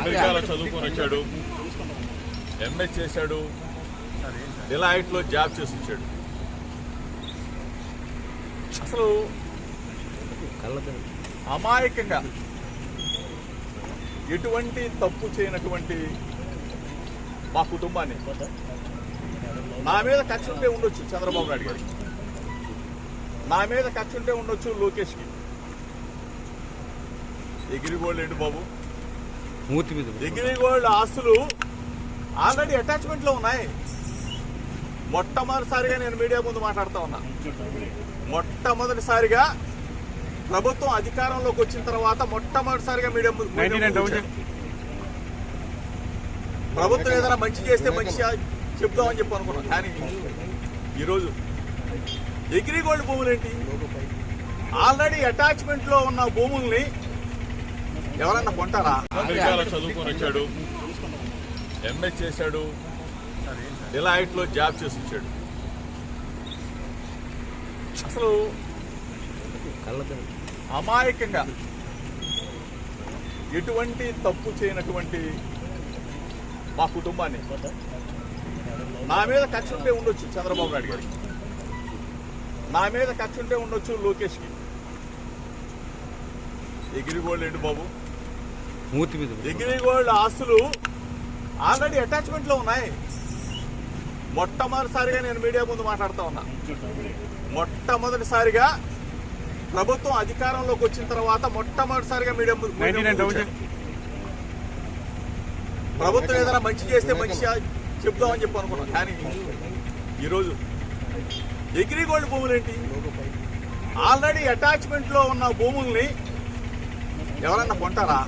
అమెరికాలో చదువుకొని వచ్చాడు, ఎంఏ చేశాడు, డిలాయిట్లో జాబ్ చేసి వచ్చాడు. అసలు అమాయకంగా ఎటువంటి తప్పు చేయనటువంటి మా కుటుంబాన్ని నా మీద కక్ష ఉంటే ఉండొచ్చు చంద్రబాబు నాయుడు గారికి, నా మీద కక్ష ఉంటే ఉండొచ్చు లోకేష్కి. ఎగిరిగోల్డ్ ఏంటి బాబు, ఎగిరిగోల్డ్ ఆస్తులు ఆల్రెడీ అటాచ్మెంట్ లో ఉన్నాయి. మొట్టమొదటిసారిగా నేను మీడియా ముందు మాట్లాడుతా ఉన్నా. మొట్టమొదటిసారిగా ప్రభుత్వం అధికారంలోకి వచ్చిన తర్వాత మొట్టమొదటిసారిగా మీడియా ముందు ప్రభుత్వం ఏదైనా మంచి చేస్తే మంచి చెప్దామని చెప్పి అనుకున్నాం. కానీ ఈరోజు ఎగ్రిగోల్డ్ భూములు ఏంటి, ఆల్రెడీ అటాచ్మెంట్ లో ఉన్న భూముల్ని ఎవరన్నా కొంటారా? అమెరికాలో చదువుకొని వచ్చాడు, ఎంఏ చేశాడు, డిలాయిట్లో జాబ్ చేసి వచ్చాడు. అసలు అమాయకంగా ఎటువంటి తప్పు చేయనటువంటి మా కుటుంబాన్ని నా మీద కక్ష ఉంటే ఉండొచ్చు చంద్రబాబు నాయుడు గారికి, నా మీద కక్ష ఉంటే ఉండొచ్చు లోకేష్కి. ఎగిరిగోల్డ్ ఏంటి బాబు, ఎగిరిగోల్డ్ ఆస్తులు ఆల్రెడీ అటాచ్మెంట్ లో ఉన్నాయి. మొట్టమొదటిసారిగా నేను మీడియా ముందు మాట్లాడుతా ఉన్నా. మొట్టమొదటిసారిగా ప్రభుత్వం అధికారంలోకి వచ్చిన తర్వాత మొట్టమొదటిసారిగా మీడియా ముందు ప్రభుత్వం ఏదైనా మంచి చేస్తే మంచి చెప్దామని చెప్పి అనుకున్నాం. కానీ ఈరోజు ఎగ్రిగోల్డ్ భూములు ఏంటి, ఆల్రెడీ అటాచ్మెంట్ లో ఉన్న భూముల్ని ఎవరన్నా కొంటారా?